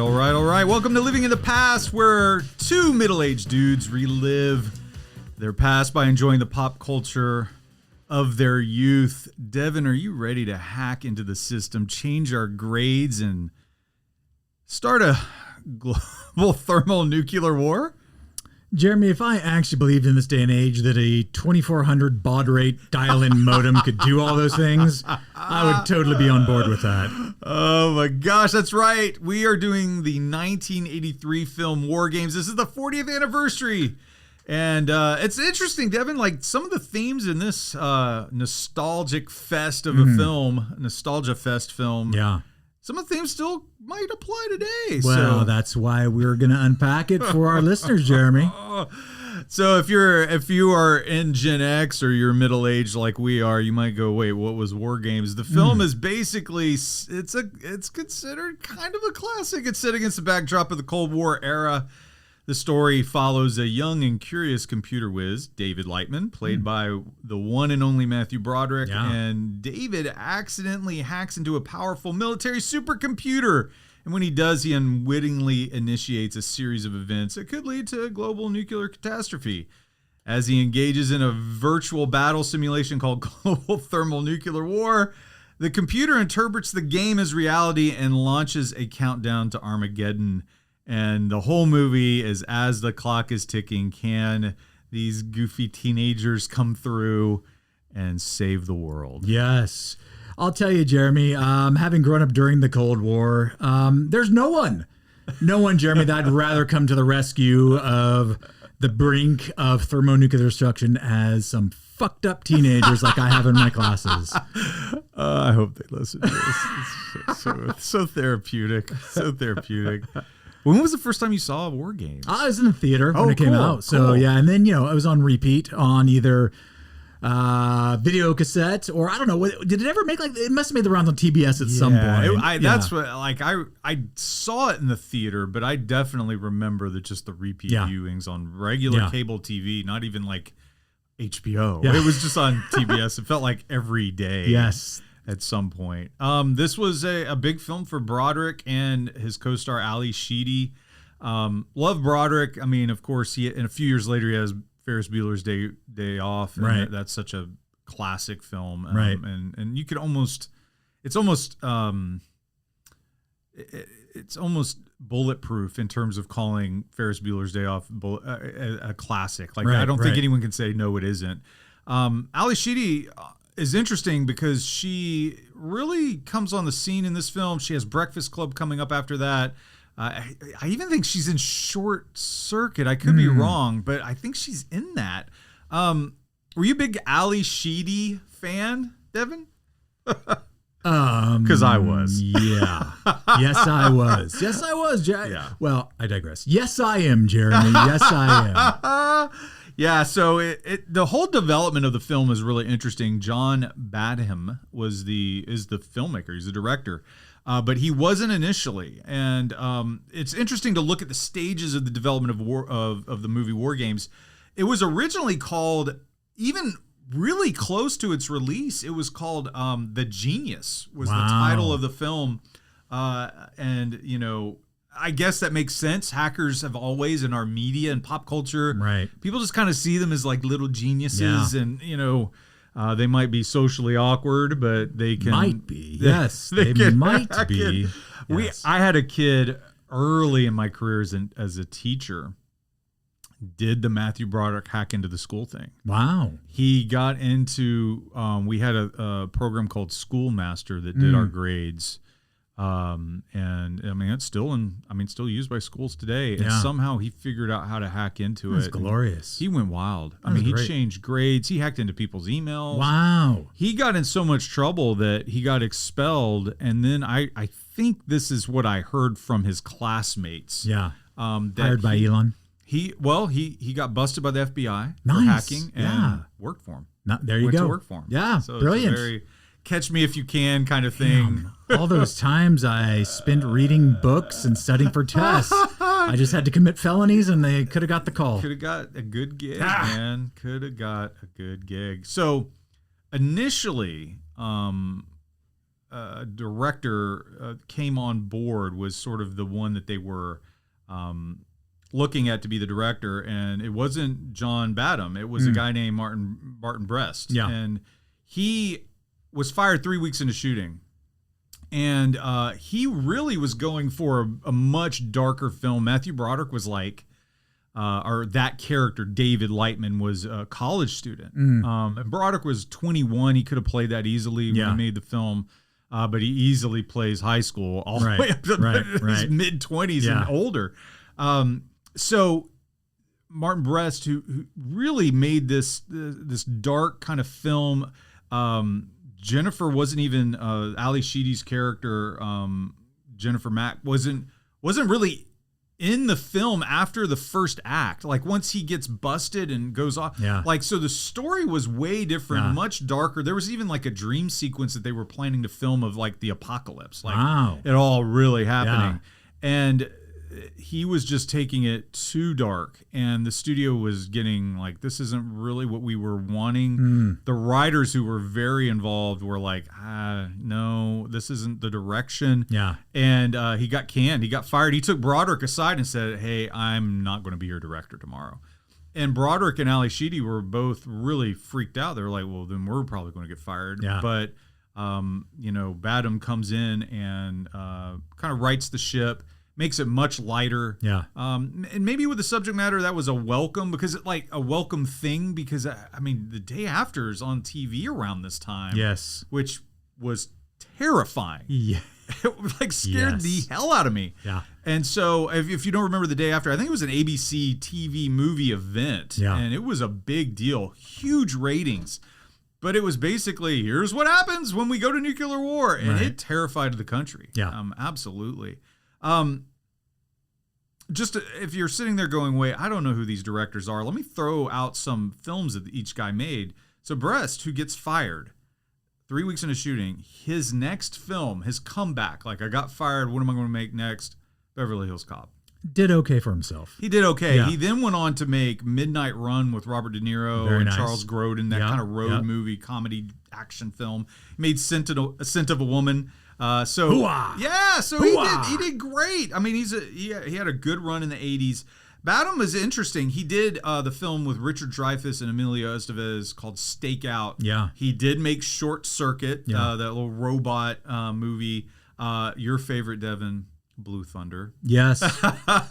All right. Welcome to Living in the Past, where two middle-aged dudes relive their past by enjoying the pop culture of their youth. Devin, are you ready to hack into the system, change our grades, and start a global thermonuclear war? Jeremy, if I actually believed in this day and age that a 2400 baud rate dial-in modem could do all those things, I would totally be on board with that. Oh my gosh, that's right. We are doing the 1983 film WarGames. This is the 40th anniversary. And it's interesting, Devin, like some of the themes in this nostalgic fest of a film, nostalgia fest film. Yeah. Some of the themes still might apply today. Well, that's why we're going to unpack it for our listeners, Jeremy. So if you are in Gen X or you're middle aged like we are, you might go, wait, what was WarGames? The film is basically it's considered kind of a classic. It's set against the backdrop of the Cold War era. The story follows a young and curious computer whiz, David Lightman, played by the one and only Matthew Broderick. Yeah. And David accidentally hacks into a powerful military supercomputer. And when he does, he unwittingly initiates a series of events that could lead to a global nuclear catastrophe. As he engages in a virtual battle simulation called Global Thermonuclear War, the computer interprets the game as reality and launches a countdown to Armageddon. And the whole movie is as the clock is ticking, can these goofy teenagers come through and save the world? Yes. I'll tell you, Jeremy, having grown up during the Cold War, there's no one, Jeremy, that I'd rather come to the rescue of the brink of thermonuclear destruction as some fucked up teenagers like I have in my classes. I hope they listen to this. It's so therapeutic. So therapeutic. When was the first time you saw WarGames? I was in the theater when it came out. So, cool. yeah. And then, I was on repeat on either video cassette or I don't know. Did it ever make it must have made the rounds on TBS at some point. That's what, I saw it in the theater, but I definitely remember just the repeat viewings on regular cable TV, not even like HBO. Yeah. It was just on TBS. It felt like every day. Yes. At some point. This was a big film for Broderick and his co-star Ali Sheedy. Love Broderick. I mean, of course, and a few years later he has Ferris Bueller's Day Off. And right. That's such a classic film. Right. And you could almost, it's almost bulletproof in terms of calling Ferris Bueller's Day Off a classic. Like, I don't think anyone can say, no, it isn't. Ali Sheedy is interesting because she really comes on the scene in this film. She has Breakfast Club coming up after that. I even think she's in Short Circuit. I could be wrong, but I think she's in that. Were you a big Ali Sheedy fan, Devin? Because I was. Yeah. Yes, I was. Yes, I was. Yeah. Well, I digress. Yes, I am, Jeremy. Yes, I am. Yeah, so the whole development of the film is really interesting. John Badham is the filmmaker. He's the director, but he wasn't initially. And it's interesting to look at the stages of the development of the movie WarGames. It was originally called, even really close to its release, it was called The Genius was the title of the film. And I guess that makes sense. Hackers have always, in our media and pop culture, people just kind of see them as like little geniuses, and they might be socially awkward, but they can might be. Yes, they might be. Yes. I had a kid early in my career as a teacher. Did the Matthew Broderick hack into the school thing? Wow. He got into. We had a program called Schoolmaster that did our grades. And I mean, it's still still used by schools today. And somehow he figured out how to hack into it. That's glorious. He went wild. He changed grades. He hacked into people's emails. Wow. He got in so much trouble that he got expelled. And then I think this is what I heard from his classmates. Yeah. Hired by Elon. He got busted by the FBI for hacking and worked for him. There you go. Went to work for him. Yeah. So brilliant. It's a very catch me if you can kind of thing. All those times I spent reading books and studying for tests. I just had to commit felonies and they could have got the call. Could have got a good gig, man. Could have got a good gig. So initially, director came on board was sort of the one that they were looking at to be the director, and it wasn't John Badham. It was a guy named Martin Brest. Yeah. And he was fired 3 weeks into shooting. And he really was going for a much darker film. Matthew Broderick was like, or that character, David Lightman, was a college student. And Broderick was 21. He could have played that easily when he made the film. But he easily plays high school all the way up to his mid-20s and older. So Martin Brest, who really made this dark kind of film. Jennifer wasn't even Ali Sheedy's character. Jennifer Mack wasn't really in the film after the first act. Like once he gets busted and goes off. Yeah. Like so the story was way different, much darker. There was even like a dream sequence that they were planning to film of like the apocalypse. Like it all really happening. Yeah. And he was just taking it too dark, and the studio was getting like, this isn't really what we were wanting. The writers who were very involved were like, no, this isn't the direction. Yeah. And he got canned. He got fired. He took Broderick aside and said, hey, I'm not going to be your director tomorrow. And Broderick and Ali Sheedy were both really freaked out. They were like, well, then we're probably going to get fired. Yeah. But, Badham comes in and kind of rights the ship, makes it much lighter. Yeah. And maybe with the subject matter, that was a welcome, because it like a welcome thing, because I mean, The Day After is on TV around this time. Yes. Which was terrifying. Yeah. It like scared the hell out of me. Yeah. And so if you don't remember The Day After, I think it was an ABC TV movie event. Yeah. And it was a big deal, huge ratings. But it was basically, here's what happens when we go to nuclear war. And it terrified the country. Yeah. Absolutely. Just if you're sitting there going, wait, I don't know who these directors are, let me throw out some films that each guy made. So Brest, who gets fired 3 weeks into shooting, his next film, his comeback, like I got fired, what am I going to make next? Beverly Hills Cop. Did okay for himself. He did okay. Yeah. He then went on to make Midnight Run with Robert De Niro and Charles Grodin, that kind of road movie, comedy, action film. He made Scent of a Woman. So he did great. I mean, he had a good run in the 80s. Badham was interesting. He did the film with Richard Dreyfuss and Emilio Estevez called Stakeout. Yeah. He did make Short Circuit, that little robot movie. Your favorite, Devin, Blue Thunder. Yes.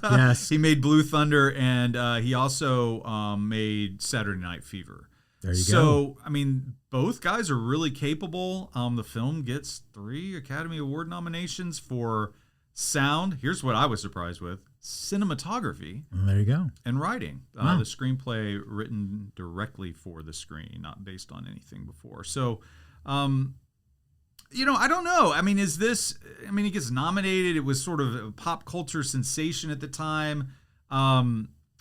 Yes. He made Blue Thunder, and he also made Saturday Night Fever. There you go. So, I mean, both guys are really capable. The film gets 3 Academy Award nominations for sound. Here's what I was surprised with: cinematography. Well, there you go. And writing. Wow. The screenplay written directly for the screen, not based on anything before. So, I don't know. I mean, he gets nominated. It was sort of a pop culture sensation at the time.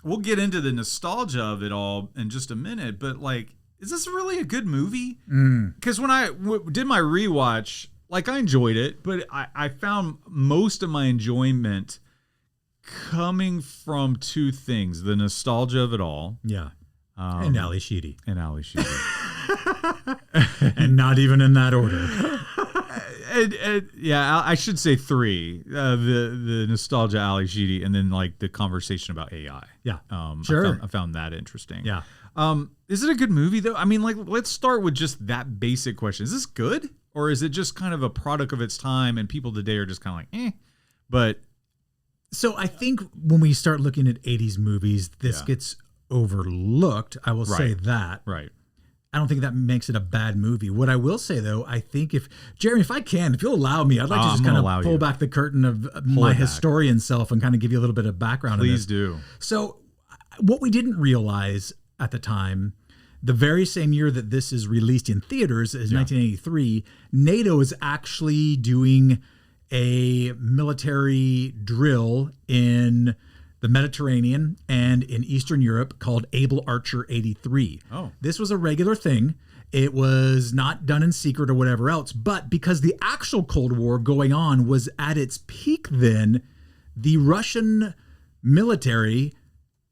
We'll get into the nostalgia of it all in just a minute, but like, is this really a good movie? Because when I did my rewatch, like I enjoyed it, but I found most of my enjoyment coming from 2 things: the nostalgia of it all, and Ali Sheedy, and not even in that order. I should say 3. The nostalgia, Ali Sheedy, and then like the conversation about AI. Yeah, sure. I found that interesting. Yeah. Is it a good movie though? I mean, like, let's start with just that basic question: is this good, or is it just kind of a product of its time, and people today are just kind of like, eh? But so I think when we start looking at 80s movies, this gets overlooked. I will say that. Right. I don't think that makes it a bad movie. What I will say, though, I think Jeremy, if you'll allow me, I'd like to just kind of pull back the curtain of my historian self and kind of give you a little bit of background. Please do. So what we didn't realize at the time, the very same year that this is released in theaters, is 1983, NATO is actually doing a military drill in the Mediterranean and in Eastern Europe called Able Archer 83. Oh. This was a regular thing. It was not done in secret or whatever else, but because the actual Cold War going on was at its peak then, the Russian military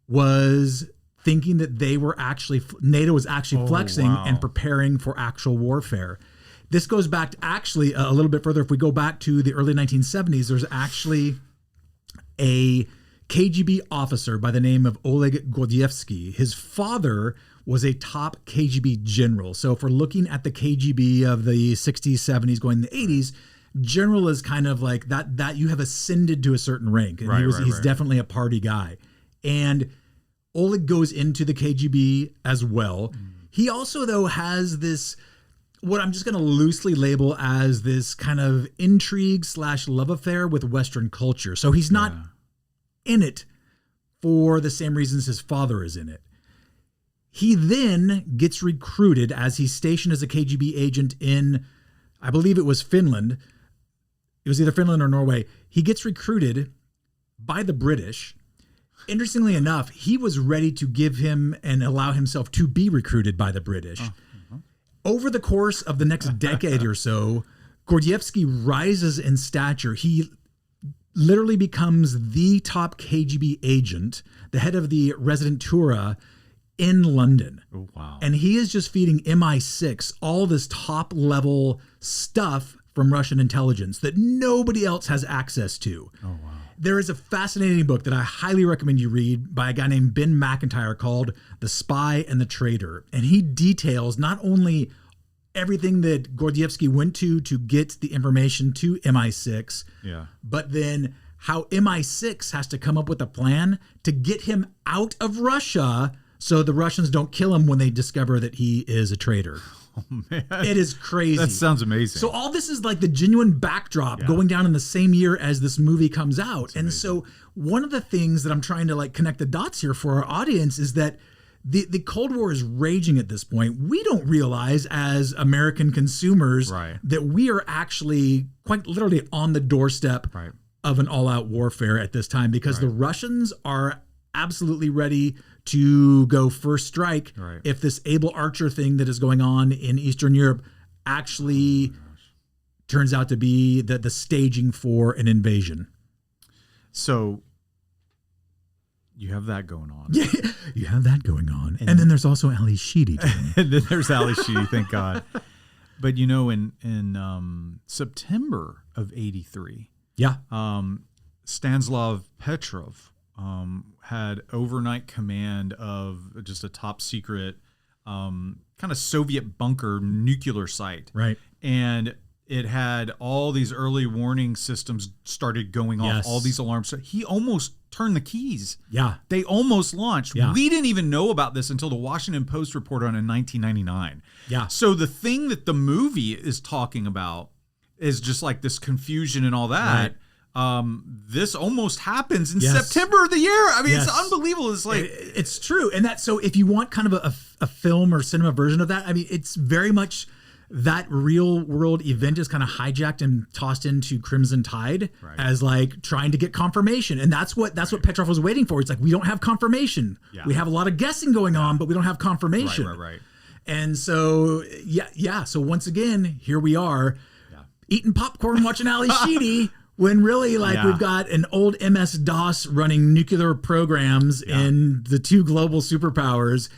was thinking that NATO was actually flexing and preparing for actual warfare. This goes back to actually a little bit further. If we go back to the early 1970s, there's actually a KGB officer by the name of Oleg Gordievsky. His father was a top KGB general. So if we're looking at the KGB of the 60s, 70s, going to the 80s, general is kind of like that you have ascended to a certain rank. And he's definitely a party guy. And Oleg goes into the KGB as well. He also, though, has this, what I'm just going to loosely label as this kind of intrigue / love affair with Western culture. So he's not in it for the same reasons his father is in it. He then gets recruited as he's stationed as a KGB agent in, I believe it was Finland. It was either Finland or Norway. He gets recruited by the British. Interestingly enough, he was ready to give him and allow himself to be recruited by the British. Over the course of the next decade or so, Gordievsky rises in stature. He literally becomes the top KGB agent, the head of the Residentura in London. Oh, wow. And he is just feeding MI6 all this top level stuff from Russian intelligence that nobody else has access to. Oh, wow. There is a fascinating book that I highly recommend you read by a guy named Ben McIntyre called The Spy and the Traitor. And he details not only everything that Gordievsky went to get the information to MI6, but then how MI6 has to come up with a plan to get him out of Russia so the Russians don't kill him when they discover that he is a traitor. Oh, man. It is crazy. That sounds amazing. So all this is like the genuine backdrop going down in the same year as this movie comes out. And so one of the things that I'm trying to like connect the dots here for our audience is that the Cold War is raging at this point. We don't realize as American consumers that we are actually quite literally on the doorstep of an all-out warfare at this time, because the Russians are absolutely ready to go first strike if this Able Archer thing that is going on in Eastern Europe actually turns out to be the staging for an invasion. So you have that going on. Yeah, you have that going on. And then there's also Ali Sheedy. And then there's Ali Sheedy, thank God. But you know, in September of '83, Stanislav Petrov had overnight command of just a top secret kind of Soviet bunker nuclear site. Right. And it had all these early warning systems started going off, all these alarms. So he almost turned the keys. Yeah. They almost launched. Yeah. We didn't even know about this until the Washington Post reported on it in 1999. Yeah. So the thing that the movie is talking about is just like this confusion and all that. This almost happens in September of the year. I mean, it's unbelievable. It's like, it's true. And that, so if you want kind of a film or cinema version of that, I mean, it's very much that real world event is kind of hijacked and tossed into Crimson Tide as like trying to get confirmation. And that's what Petrov was waiting for. It's like, we don't have confirmation. Yeah. We have a lot of guessing going on, but we don't have confirmation. Right. And so, So once again, here we are eating popcorn, watching Ali Sheedy. When really, like, we've got an old MS-DOS running nuclear programs in the two global superpowers,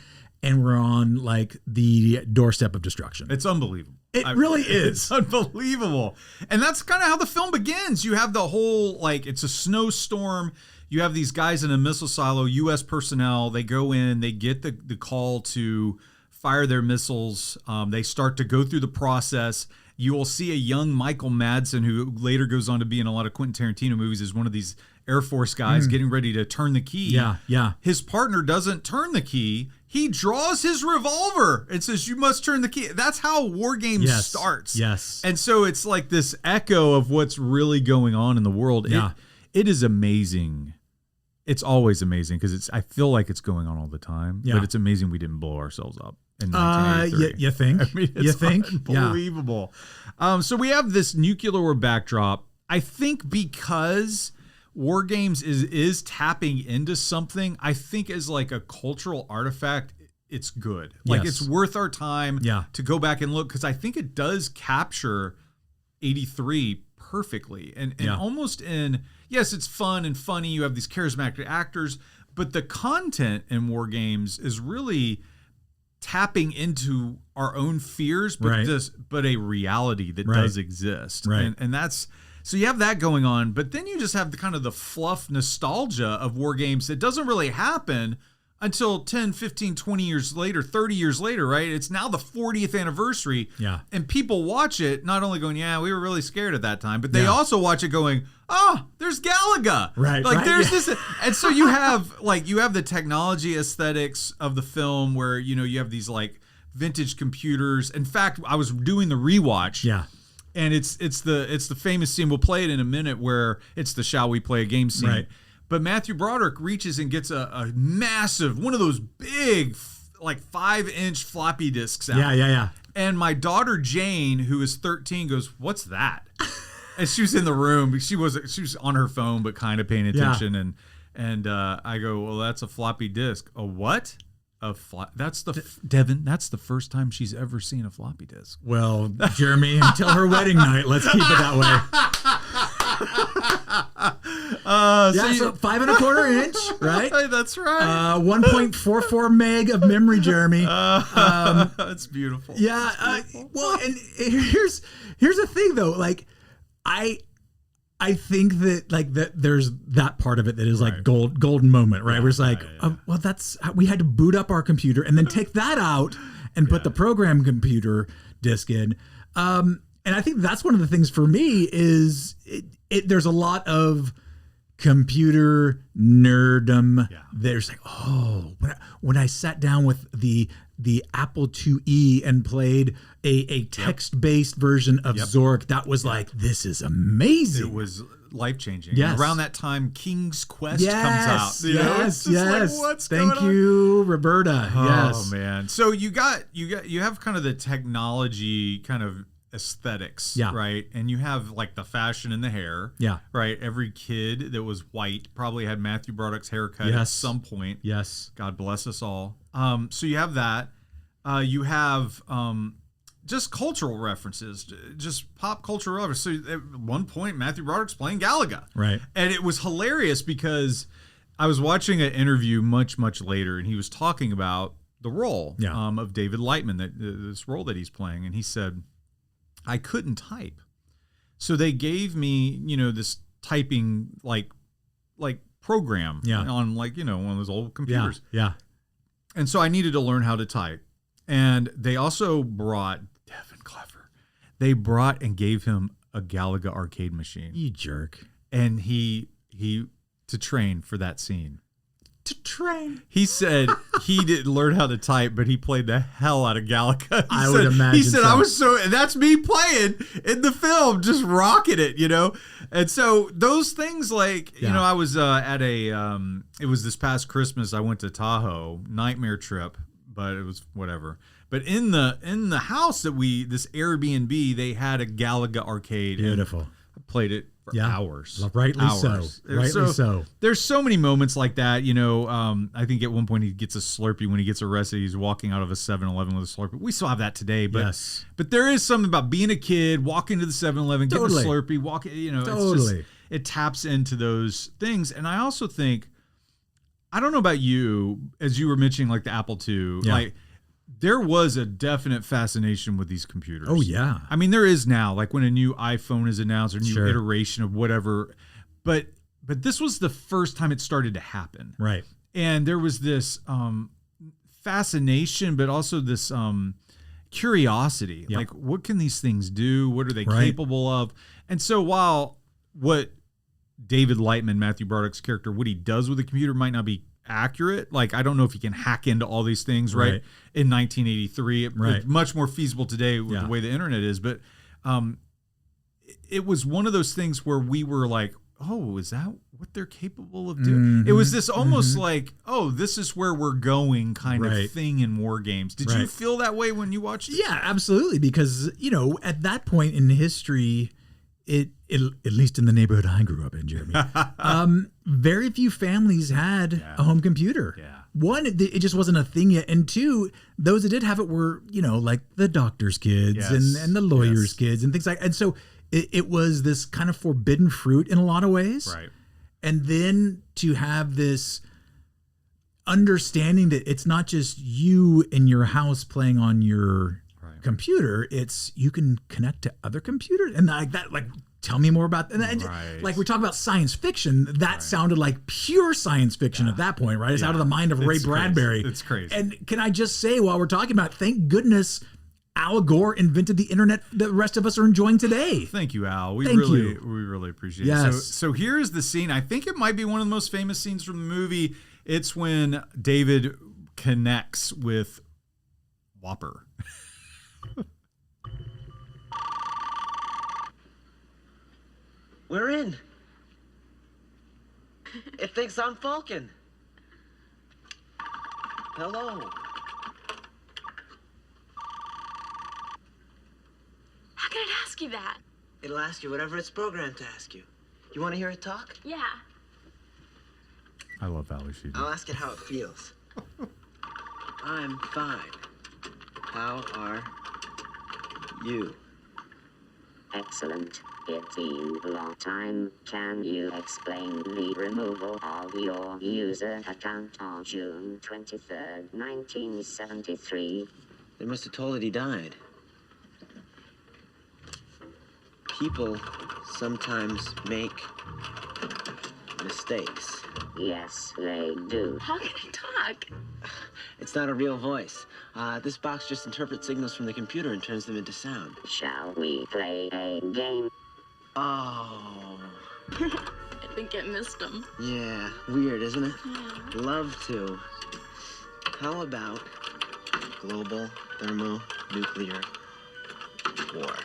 and we're on, like, the doorstep of destruction. It's unbelievable. It really is. It's unbelievable. And that's kind of how the film begins. You have the whole, like, it's a snowstorm. You have these guys in a missile silo, U.S. personnel. They go in, they get the call to fire their missiles. They start to go through the process. You will see a young Michael Madsen, who later goes on to be in a lot of Quentin Tarantino movies, as one of these Air Force guys getting ready to turn the key. Yeah. His partner doesn't turn the key. He draws his revolver and says, "You must turn the key." That's how WarGames starts. Yes. And so it's like this echo of what's really going on in the world. Yeah. It is amazing. It's always amazing because I feel like it's going on all the time. Yeah. But it's amazing we didn't blow ourselves up. You think? I mean, it's unbelievable. So we have this nuclear war backdrop. I think because WarGames is tapping into something, I think as like a cultural artifact, it's good. Like it's worth our time to go back and look, because I think it does capture 83 perfectly. And almost in, yes, it's fun and funny. You have these charismatic actors, but the content in WarGames is really tapping into our own fears, but Right. but a reality that Right. does exist. Right. And that's, so you have that going on, but then you just have the kind of the fluff nostalgia of war games that doesn't really happen until 10, 15, 20 years later, 30 years later, right? It's now the 40th anniversary. Yeah. And people watch it not only going, yeah, we were really scared at that time, but they Yeah. also watch it going, oh, there's Galaga. Right, Like right, there's yeah. this. And so you have the technology aesthetics of the film where, you have these like vintage computers. In fact, I was doing the rewatch. Yeah. And it's the famous scene. We'll play it in a minute where it's the shall we play a game scene. Right. But Matthew Broderick reaches and gets a massive, one of those big, like 5-inch floppy disks out. Yeah. And my daughter Jane, who is 13, goes, "What's that?" And she was in the room. She was on her phone, but kind of paying attention. And I go, "Well, that's a floppy disk." "A what?" That's Devin. That's the first time she's ever seen a floppy disk. Well, Jeremy, until her wedding night, let's keep it that way. So 5 1/4 inch, right? That's right. 1.44 meg of memory, Jeremy. That's beautiful. Yeah. Well, and here's the thing though. Like, I think that like that there's that part of it that is like golden moment, right? Where it's like, well, that's we had to boot up our computer and then take that out and put the program computer disk in. And I think that's one of the things for me is there's a lot of computer nerdom. Yeah. There's like, when I sat down with the Apple IIe and played a text-based version of Zork, that was like, this is amazing. It was life-changing. Yes. Around that time, King's Quest comes out. Yes. Like, what's Thank going on? you, Roberta. Oh man. So you have kind of the technology kind of aesthetics, right? And you have like the fashion and the hair, right? Every kid that was white probably had Matthew Broderick's haircut at some point. Yes. God bless us all. So you have that. You have just cultural references, just pop culture references. So at one point, Matthew Broderick's playing Galaga, right? And it was hilarious because I was watching an interview much later, and he was talking about the role of David Lightman, this role that he's playing, and he said, I couldn't type. So they gave me, this typing like program on like, one of those old computers. Yeah. And so I needed to learn how to type. And they also brought Devin Kleffer. They brought and gave him a Galaga arcade machine. You jerk. And he to train for that scene. To train. He said he didn't learn how to type, but he played the hell out of Galaga. I would imagine. He said, and that's me playing in the film, just rocking it, And so those things like, I was at it was this past Christmas, I went to Tahoe, nightmare trip, but it was whatever. But in the house that this Airbnb, they had a Galaga arcade. Beautiful. I played it for hours. Rightly hours. so. There's so many moments like that. I think at one point he gets a Slurpee when he gets arrested. He's walking out of a 7-Eleven with a Slurpee. We still have that today. But, but there is something about being a kid, walking to the 7-Eleven, getting a Slurpee, walking, Totally. It taps into those things. And I also think, I don't know about you, as you were mentioning like the Apple II, like there was a definite fascination with these computers. Oh, yeah. I mean, there is now, like when a new iPhone is announced or a new iteration of whatever. But this was the first time it started to happen. Right. And there was this fascination, but also this curiosity. Like, what can these things do? What are they capable of? And so while what David Lightman, Matthew Broderick's character, what he does with the computer might not be accurate. Like, I don't know if he can hack into all these things, right? In 1983, it's much more feasible today with the way the internet is. But it was one of those things where we were like, oh, is that what they're capable of doing? Mm-hmm. It was this almost like, oh, this is where we're going kind of thing in war games. Did you feel that way when you watched it? Yeah, absolutely. Because, at that point in history, at least in the neighborhood I grew up in, Jeremy, very few families had a home computer. Yeah. One, it just wasn't a thing yet. And two, those that did have it were, like the doctor's kids and the lawyer's kids and things like that. And so it was this kind of forbidden fruit in a lot of ways. Right. And then to have this understanding that it's not just you in your house playing on your Right. computer, it's you can connect to other computers and like that. Like, tell me more about that. Right. Like we talk about science fiction, that sounded like pure science fiction at that point, right? It's out of the mind of Ray Bradbury. It's crazy. And can I just say, while we're talking about, thank goodness Al Gore invented the internet that the rest of us are enjoying today. Thank you, Al. We Thank really you. we really appreciate it. Yes. So here's the scene. I think it might be one of the most famous scenes from the movie. It's when David connects with Whopper. We're in. It thinks I'm Falcon. Hello. How can it ask you that? It'll ask you whatever it's programmed to ask you. You want to hear it talk? Yeah. I love Valley Sheet. I'll ask it how it feels. I'm fine. How are you? Excellent. It's been a long time. Can you explain the removal of your user account on June 23rd, 1973? They must have told it he died. People sometimes make mistakes. Yes, they do. How can it talk? It's not a real voice. This box just interprets signals from the computer and turns them into sound. Shall we play a game? Oh, I think it missed him. yeah. Weird, isn't it? Yeah. Love to. How about global thermonuclear war?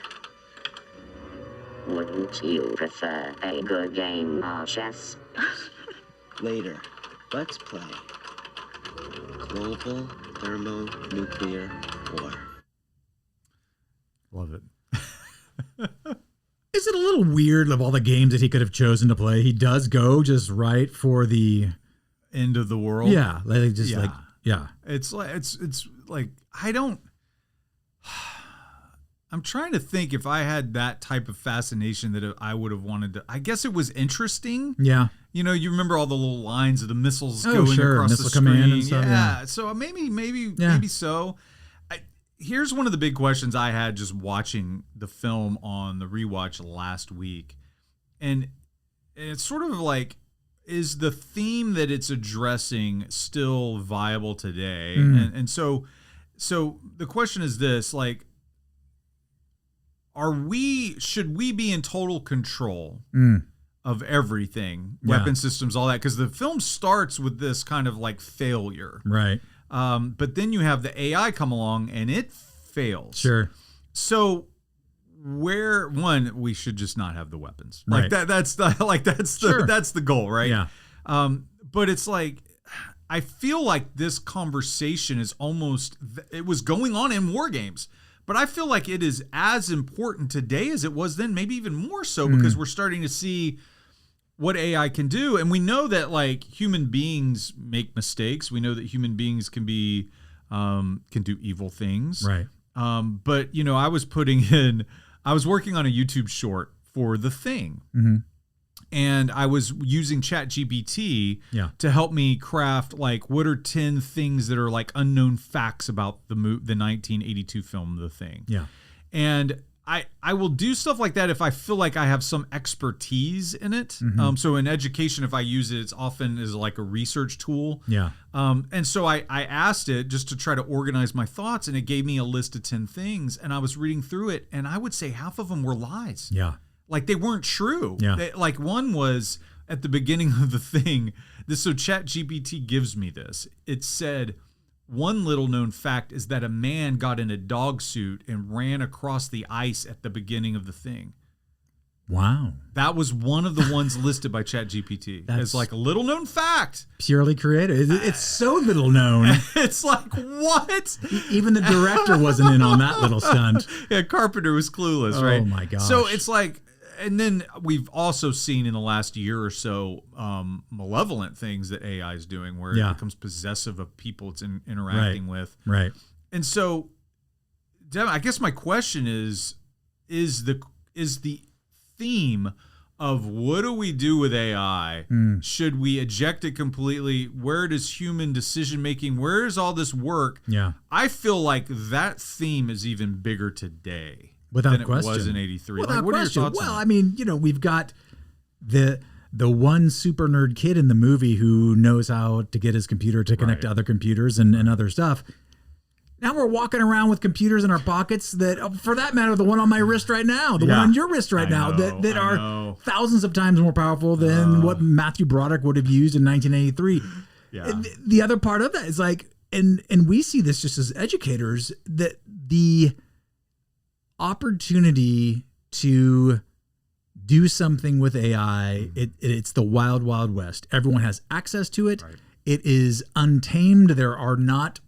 Wouldn't you prefer a good game of chess? Later, let's play global thermonuclear war. Love it. Is it a little weird of all the games that he could have chosen to play? He does go just right for the End of the world. yeah, like just Yeah. like yeah. It's like I don't. I'm trying to think if I had that type of fascination that I would have wanted to. I guess it was interesting. Yeah. You know, you remember all the little lines of the missiles Oh, going sure. across Missile the screen. command and stuff, yeah. yeah. So maybe Yeah. so. Here's one of the big questions I had just watching the film on the rewatch last week, and it's sort of like, is the theme that it's addressing still viable today? And so the question is this: like, should we be in total control of everything, Yeah. weapon systems, all that? Because the film starts with this kind of like failure, Right. but then you have the AI come along and it fails. Sure. So we should just not have the weapons. Right. Like that's Sure. that's the goal, right? Yeah. But it's like, I feel like this conversation is it was going on in WarGames, but I feel like it is as important today as it was then, maybe even more so, because we're starting to see what AI can do. And we know that like human beings make mistakes. We know that human beings can do evil things. Right. But you know, I was working on a YouTube short for The Thing. Mm-hmm. And I was using ChatGPT to help me craft like what are 10 things that are like unknown facts about the 1982 film The Thing. Yeah. And I will do stuff like that if I feel like I have some expertise in it. So in education, if I use it, it's often as like a research tool. Yeah. And so I asked it just to try to organize my thoughts, and it gave me a list of 10 things, and I was reading through it, and I would say half of them were lies. Yeah. Like they weren't true. Yeah. Like one was at the beginning of The Thing. So ChatGPT gives me this. It said, one little known fact is that a man got in a dog suit and ran across the ice at the beginning of The Thing. Wow. That was one of the ones listed by ChatGPT as like a little known fact. Purely creative. It's so little known. It's like, what? Even the director wasn't in on that little stunt. Yeah, Carpenter was clueless, right? Oh my gosh. So it's like, and then we've also seen in the last year or so malevolent things that AI is doing, where it becomes possessive of people it's interacting with. Right. And so, Devin, I guess my question is the theme of what do we do with AI? Should we eject it completely? Where does human decision making? Where is all this work? Yeah. I feel like that theme is even bigger today Without than question. it was in '83. Without What question. are your thoughts Well, on I mean, we've got the one super nerd kid in the movie who knows how to get his computer to connect to other computers and other stuff. Now we're walking around with computers in our pockets that, for that matter, the one on my wrist right now, the one on your wrist right now, that are thousands of times more powerful than what Matthew Broderick would have used in 1983. Yeah. The other part of that is like, and we see this just as educators, that the opportunity to do something with AI, it's the wild, wild west. Everyone has access to it. Right. It is untamed. There are not,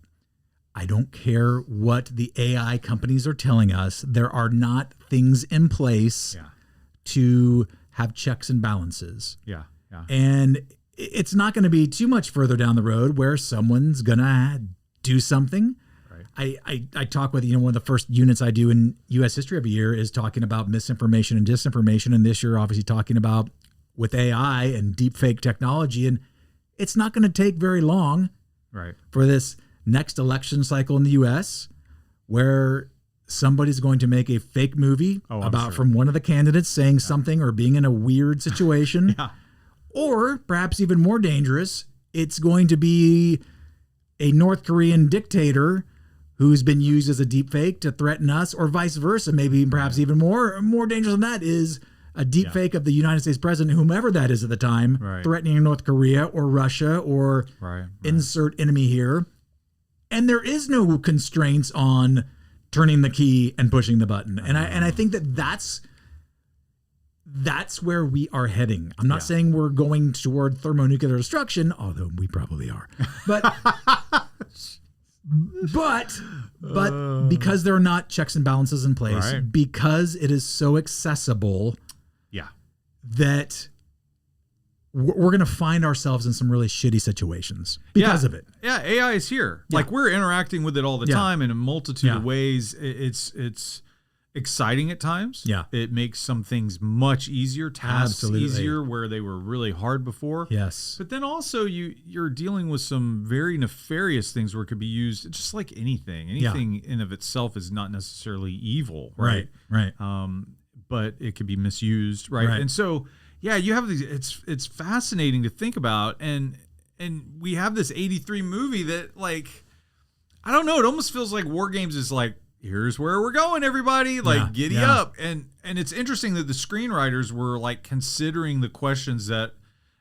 I don't care what the AI companies are telling us, there are not things in place to have checks and balances. Yeah. Yeah. And it's not going to be too much further down the road where someone's going to do something. I talk with, one of the first units I do in U.S. history every year is talking about misinformation and disinformation. And this year, obviously talking about with AI and deep fake technology. And it's not going to take very long for this next election cycle in the U.S. where somebody's going to make a fake movie from one of the candidates saying something or being in a weird situation. Or perhaps even more dangerous, it's going to be a North Korean dictator who's been used as a deep fake to threaten us, or vice versa. Maybe perhaps even more dangerous than that is a deep fake of the United States president, whomever that is at the time, threatening North Korea or Russia or insert enemy here. And there is no constraints on turning the key and pushing the button. And I think that's where we are heading. I'm not saying we're going toward thermonuclear destruction, although we probably are. But but because there are not checks and balances in place, because it is so accessible, that we're going to find ourselves in some really shitty situations because of it. Yeah, AI is here. Like, we're interacting with it all the time in a multitude of ways. It's exciting at times. Yeah. It makes some things much easier, tasks easier where they were really hard before. Yes. But then also you're dealing with some very nefarious things where it could be used just like anything. Anything in of itself is not necessarily evil, right? Right. But it could be misused, right? And so, you have these, it's fascinating to think about, and we have this 83 movie that, like, I don't know, it almost feels like WarGames is like, here's where we're going, everybody, like, giddy up. And it's interesting that the screenwriters were like considering the questions that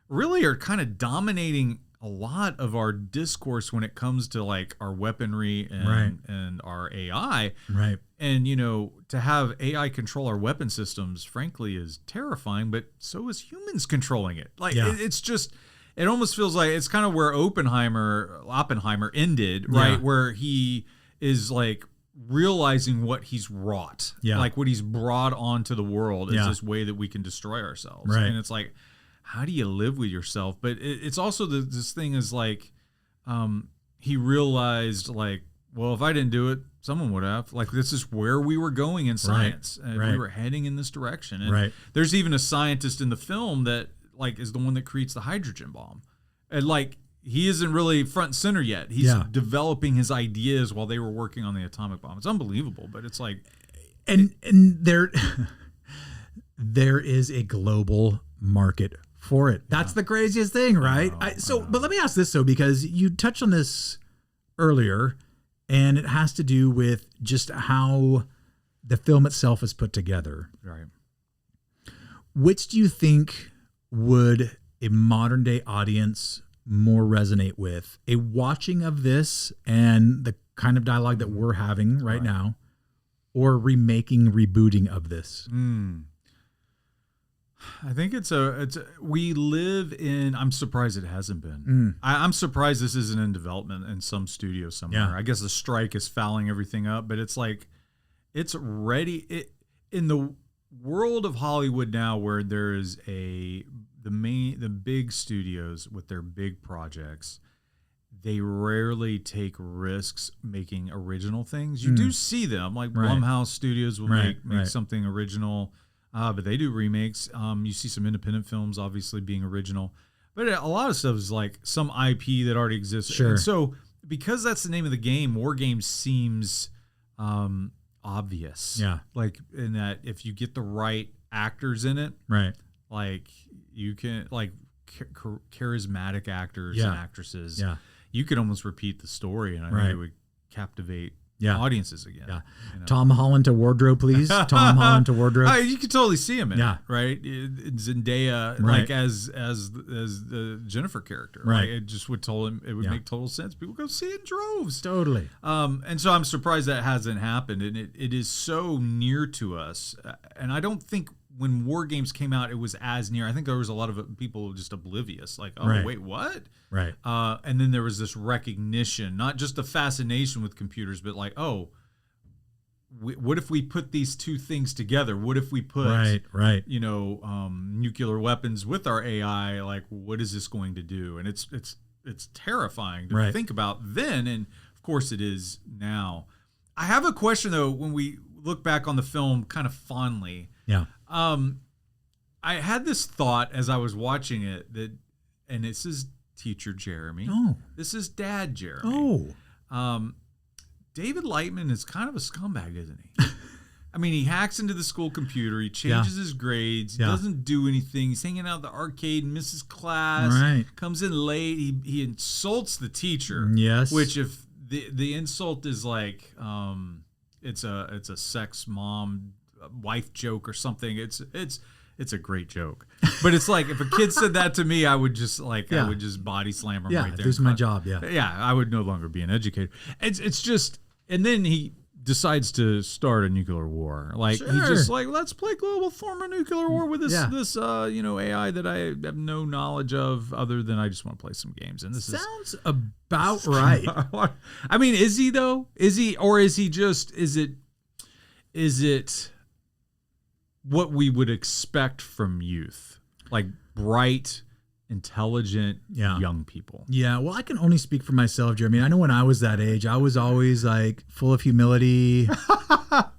really are kind of dominating a lot of our discourse when it comes to like our weaponry and our AI. Right. And, to have AI control our weapon systems, frankly, is terrifying, but so is humans controlling it. Like, it's just, it almost feels like it's kind of where Oppenheimer ended, right? Where he is like realizing what he's wrought, like what he's brought onto the world is this way that we can destroy ourselves. Right. And it's like, how do you live with yourself? But it's also this thing is like, he realized like, well, if I didn't do it, someone would have. Like, this is where we were going in science. And we were heading in this direction. And there's even a scientist in the film that like is the one that creates the hydrogen bomb. And like, he isn't really front and center yet. He's developing his ideas while they were working on the atomic bomb. It's unbelievable, but it's like, and there is a global market for it. That's the craziest thing, right? But let me ask this, because you touched on this earlier, and it has to do with just how the film itself is put together. Right. Which do you think would a modern day audience more resonate with? A watching of this and the kind of dialogue that we're having right now, or rebooting of this? I think we live in, I'm surprised it hasn't been. I'm surprised this isn't in development in some studio somewhere. I guess the strike is fouling everything up, but it's like, it's ready. In the world of Hollywood now, where there is the big studios with their big projects, they rarely take risks making original things. You do see them, like Blumhouse Studios will make something original. but they do remakes. You see some independent films obviously being original, but a lot of stuff is like some IP that already exists. Sure. And so because that's the name of the game, WarGames seems obvious. Yeah. Like in that if you get the right actors in it, Right. like you can like charismatic actors Yeah. and actresses. Yeah. You could almost repeat the story, and I think Right. it would captivate Yeah. audiences again. Yeah. you know? Tom Holland to wardrobe, please. Tom Holland to wardrobe. Oh, you could totally see him in Yeah. it, right? Zendaya, Right. like as the Jennifer character, Right. Like, it just would Yeah. make total sense. People go see it in droves. Totally. And so I'm surprised that hasn't happened, and it is so near to us. And I don't think when WarGames came out, it was as near. I think there was a lot of people just oblivious, like, oh, Right. wait, what? Right. And then there was this recognition, not just the fascination with computers, but like, oh, what if we put these two things together? What if we put, Right. nuclear weapons with our AI? Like, what is this going to do? And it's terrifying to Right. think about then, and of course it is now. I have a question though. When we look back on the film, kind of fondly, Yeah. I had this thought as I was watching it and this is teacher Jeremy. Oh. This is dad Jeremy. Oh. David Lightman is kind of a scumbag, isn't he? I mean, he hacks into the school computer. He changes his grades. He Yeah. doesn't do anything. He's hanging out at the arcade and misses class. Right. Comes in late. He insults the teacher. Yes. Which, if the insult is like, it's a sex mom wife joke or something. It's a great joke. But it's like if a kid said that to me, I would just I would just body slam him right there. lose my job. Yeah. Yeah, I would no longer be an educator. It's just, and then he decides to start a nuclear war. Like he just like, let's play global thermonuclear war with this AI that I have no knowledge of other than I just want to play some games. And this Sounds about right. I mean, is he though? Is he, or is he just? Is it what we would expect from youth, like bright, intelligent young people? Yeah, well, I can only speak for myself, Jeremy. I know when I was that age, I was always like full of humility,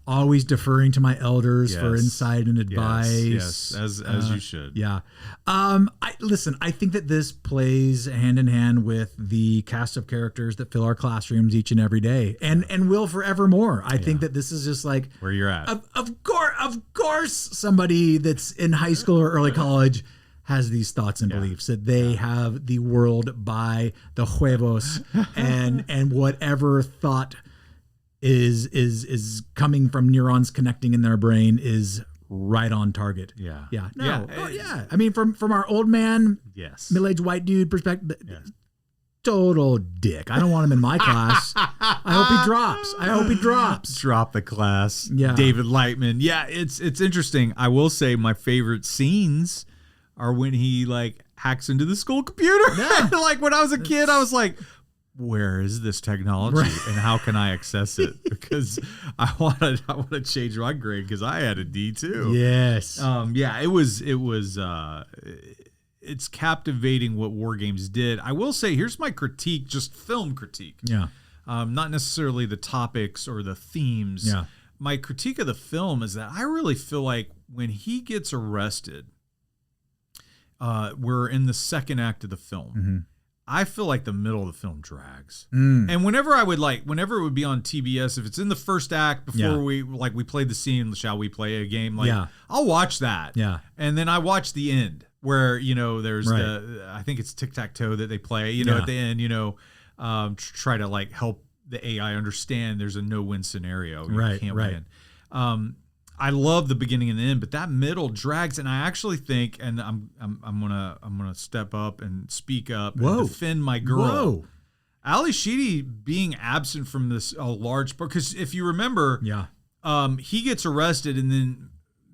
always deferring to my elders for insight and advice. Yes, as you should. Yeah. I think that this plays hand in hand with the cast of characters that fill our classrooms each and every day, and will forevermore. I think that this is just like where you're at. Of course, somebody that's in high school or early college has these thoughts and beliefs that they have the world by the huevos, and whatever thought is coming from neurons connecting in their brain is right on target. Yeah. Yeah. No. I mean, from our old man, middle-aged white dude perspective, total dick. I don't want him in my class. I hope he drops. Drop the class. Yeah. David Lightman. Yeah, it's interesting. I will say my favorite scenes are when he like hacks into the school computer. Yeah. Like when I was a kid, I was like, where is this technology and how can I access it? Because I want to change my grade because I had a D too. Yes. It's captivating what WarGames did. I will say, here's my critique, just film critique. Yeah. Not necessarily the topics or the themes. Yeah. My critique of the film is that I really feel like when he gets arrested, we're in the second act of the film. Mm-hmm. I feel like the middle of the film drags. And whenever it would be on TBS, if it's in the first act before we played the scene, shall we play a game? I'll watch that. Yeah. And then I watch the end where, there's I think it's tic-tac-toe that they play, at the end, try to like help the AI understand there's a no-win scenario. You can't win. I love the beginning and the end, but that middle drags, and I actually think, and I'm gonna step up and speak up and defend my girl. Whoa. Ali Sheedy being absent from this large part, because if you remember, he gets arrested, and then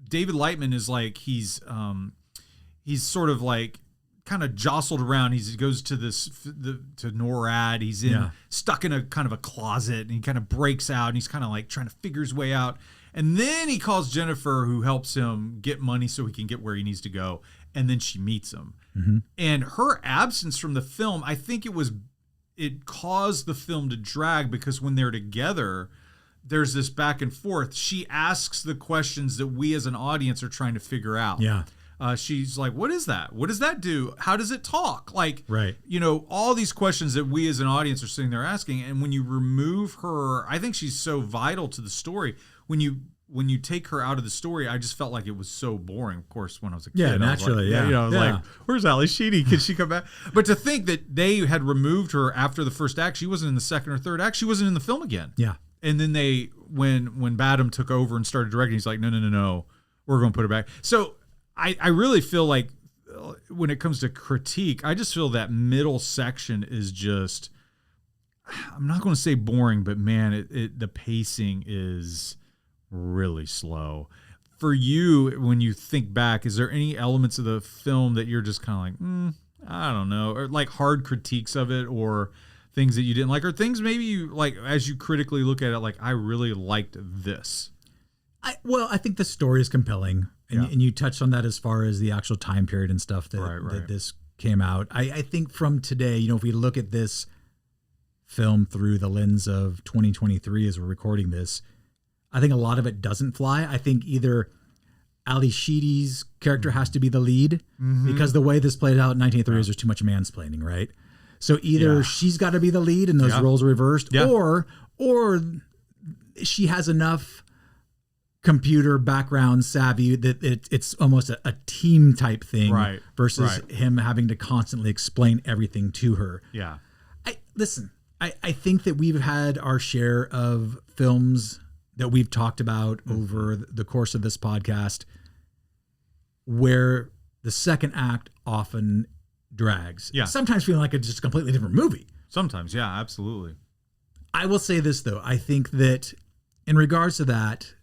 David Lightman is like he's sort of like kind of jostled around. He goes to to NORAD. He's stuck in a kind of a closet, and he kind of breaks out, and he's kind of like trying to figure his way out. And then he calls Jennifer, who helps him get money so he can get where he needs to go. And then she meets him. Mm-hmm. And her absence from the film, I think it caused the film to drag, because when they're together, there's this back and forth. She asks the questions that we as an audience are trying to figure out. Yeah. She's like, what is that? What does that do? How does it talk? Like, Right. you know, all these questions that we as an audience are sitting there asking. And when you remove her, I think she's so vital to the story. When you take her out of the story, I just felt like it was so boring. Of course, when I was a kid, Yeah, I was naturally, like, yeah. You know, I was Yeah. like, where's Ali Sheedy? Can she come back? But to think that they had removed her after the first act, she wasn't in the second or third act. She wasn't in the film again. Yeah. And then when Badham took over and started directing, he's like, no, we're going to put her back. So I really feel like when it comes to critique, I just feel that middle section is just, I'm not going to say boring, but man, the pacing is really slow. For you, when you think back, is there any elements of the film that you're just kind of like, I don't know, or like hard critiques of it, or things that you didn't like, or things maybe you like as you critically look at it, like I really liked this? I think the story is compelling, and you touched on that as far as the actual time period and stuff that, that this came out. I think from today, you know, if we look at this film through the lens of 2023 as we're recording this, I think a lot of it doesn't fly. I think either Ali Sheedy's character has to be the lead, because the way this played out in 1983 is there's too much mansplaining, right? So either she's got to be the lead and those roles are reversed, or she has enough computer background savvy that it's almost a team type thing, versus him having to constantly explain everything to her. Yeah. I think that we've had our share of films that we've talked about over the course of this podcast where the second act often drags. Yeah. Sometimes feeling like it's just a completely different movie. Sometimes, yeah, absolutely. I will say this, though. I think that in regards to that,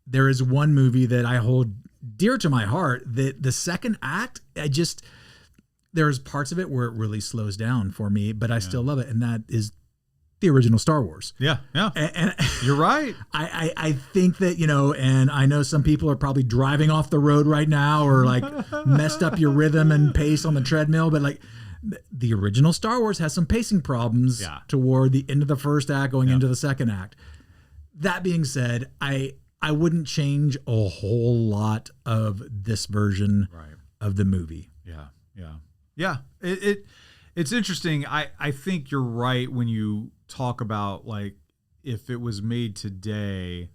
there is one movie that I hold dear to my heart that the second act, there's parts of it where it really slows down for me, but I still love it. And that is the original Star Wars. Yeah. And you're right. I think that, you know, and I know some people are probably driving off the road right now or like messed up your rhythm and pace on the treadmill, but like the original Star Wars has some pacing problems toward the end of the first act going into the second act. That being said, I wouldn't change a whole lot of this version of the movie. Yeah. It's interesting. I think you're right when you talk about like if it was made today,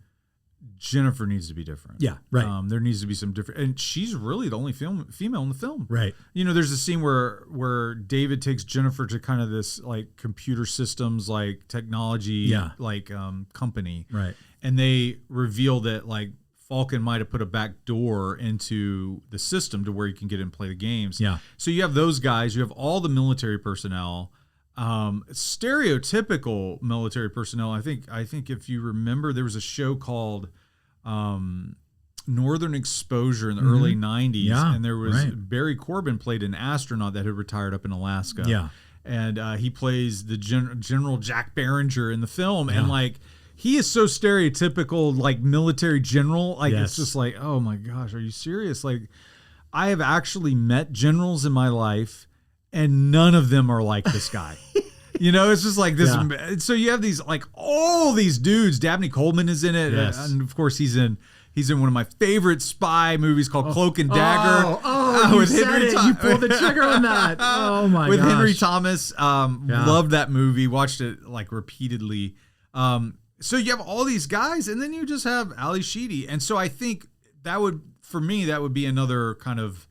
Jennifer needs to be different. Yeah, right. There needs to be some different, and she's really the only female in the film. Right. You know, there's a scene where David takes Jennifer to kind of this like computer systems, like technology, like company. Right. And they reveal that like Falcon might have put a back door into the system to where you can get in and play the games. Yeah. So you have those guys, you have all the military personnel, stereotypical military personnel. I think if you remember, there was a show called Northern Exposure in the early 90s. Yeah, and there was Barry Corbin played an astronaut that had retired up in Alaska. Yeah. And he plays the General Jack Barringer in the film. And like, he is so stereotypical, like military general. Like, it's just like, oh my gosh, are you serious? Like, I have actually met generals in my life, and none of them are like this guy. You know, it's just like this. Yeah. So you have these, like, all these dudes. Dabney Coleman is in it. Yes. And of course, he's in one of my favorite spy movies called Cloak and Dagger. You said it. You pulled the trigger on that. Oh my with gosh. Henry Thomas. Loved that movie. Watched it like repeatedly. So you have all these guys, and then you just have Ali Sheedy. And so I think that would, for me, that would be another kind of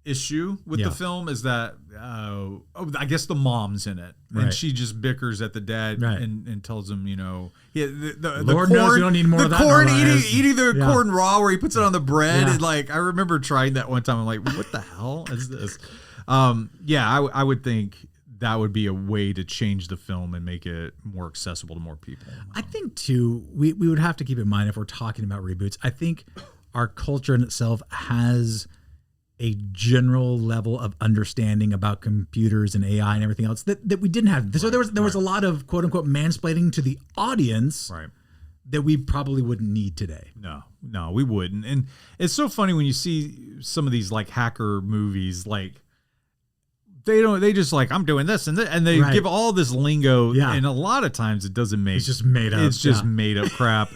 issue with the film, is that I guess the mom's in it, and she just bickers at the dad and tells him, you know, the Lord corn, knows we don't need more of that. Corn eating the corn raw, where he puts it on the bread, and like I remember trying that one time. I'm like, what the hell is this? I would think that would be a way to change the film and make it more accessible to more people. I think too, we would have to keep in mind if we're talking about reboots. I think our culture in itself has a general level of understanding about computers and AI and everything else that we didn't have. So there was a lot of quote unquote mansplaining to the audience that we probably wouldn't need today. No, we wouldn't. And it's so funny when you see some of these like hacker movies, like They just like, I'm doing this and they Right. give all this lingo. Yeah. And a lot of times it doesn't make. It's just made up. It's just Yeah. made up crap.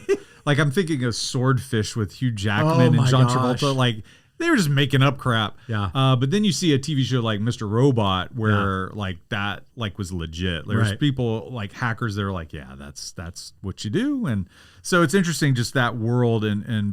Like I'm thinking of Swordfish with Hugh Oh Jackman and my John gosh. Travolta. Like they were just making up crap. Yeah. But then you see a TV show like Mr. Robot where like that like was legit. There's Right. people like hackers that are like, yeah, that's what you do. And so it's interesting just that world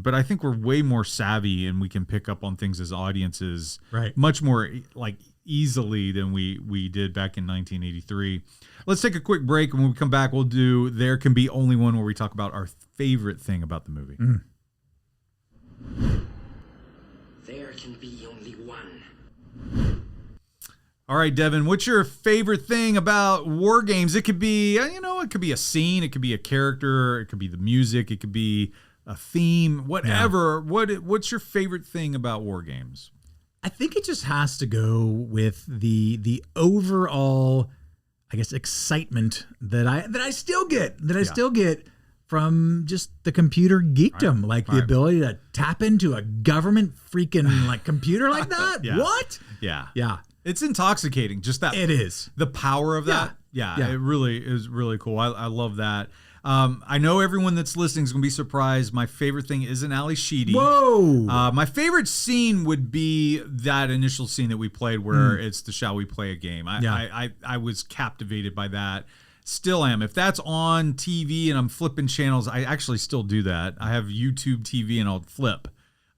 but I think we're way more savvy and we can pick up on things as audiences Right. much more like easily than we did back in 1983. Let's take a quick break, and when we come back we'll do There Can Be Only One, where we talk about our favorite thing about the movie. There can be only one. All right, Devin, what's your favorite thing about War Games? It could be, it could be a scene, it could be a character, it could be the music, it could be a theme, whatever. What's your favorite thing about War Games? I think it just has to go with the overall, I guess, excitement that I still get from just the computer geekdom, like the ability to tap into a government freaking like computer like that. Yeah. What? Yeah. Yeah. It's intoxicating. Just that. It is. The power of that. Yeah. It really is really cool. I love that. I know everyone that's listening is going to be surprised. My favorite thing isn't Ali Sheedy. Whoa. My favorite scene would be that initial scene that we played where it's the Shall We Play a Game. I was captivated by that. Still am. If that's on TV and I'm flipping channels, I actually still do that. I have YouTube TV and I'll flip.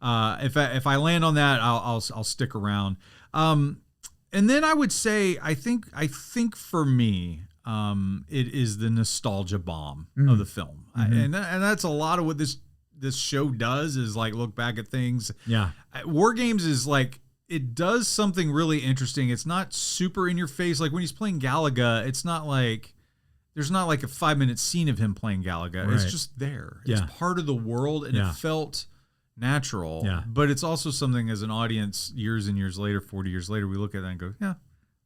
If I land on that, I'll stick around. And then I would say I think for me, it is the nostalgia bomb of the film, and that's a lot of what this show does is like look back at things. Yeah, War Games is like it does something really interesting. It's not super in your face like when he's playing Galaga. It's not like there's not like a 5-minute scene of him playing Galaga. Right. It's just there. Yeah. It's part of the world, and it felt natural. Yeah. But it's also something as an audience years and years later, 40 years later, we look at that and go, yeah.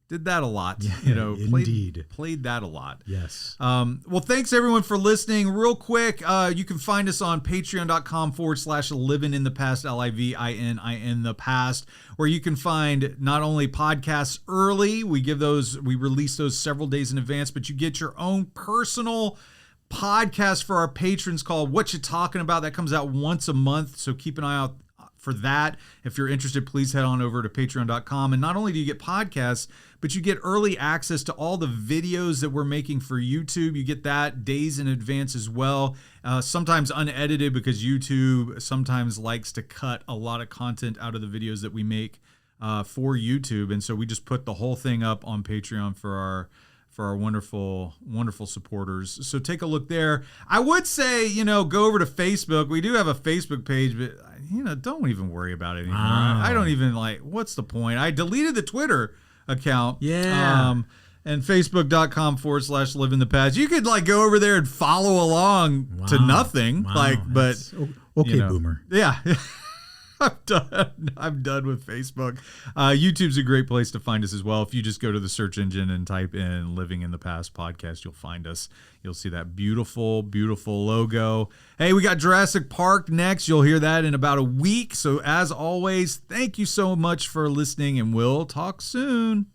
Did that a lot, indeed. Played that a lot. Yes. Well, thanks everyone for listening. Real quick, you can find us on patreon.com/living in the past, LIVININ the past, where you can find not only podcasts early, we release those several days in advance, but you get your own personal podcast for our patrons called What You Talking About. That comes out once a month, so keep an eye out for that. If you're interested, please head on over to patreon.com. And not only do you get podcasts, but you get early access to all the videos that we're making for YouTube. You get that days in advance as well. Sometimes unedited because YouTube sometimes likes to cut a lot of content out of the videos that we make for YouTube. And so we just put the whole thing up on Patreon for our wonderful, wonderful supporters. So take a look there. I would say, go over to Facebook. We do have a Facebook page, but, don't even worry about it anymore. Wow. I don't even what's the point? I deleted the Twitter account. Yeah. And Facebook.com/live in the past. You could go over there and follow along to nothing. Wow. But okay, boomer. Yeah. I'm done with Facebook. YouTube's a great place to find us as well. If you just go to the search engine and type in Living in the Past podcast, you'll find us. You'll see that beautiful, beautiful logo. Hey, we got Jurassic Park next. You'll hear that in about a week. So as always, thank you so much for listening, and we'll talk soon.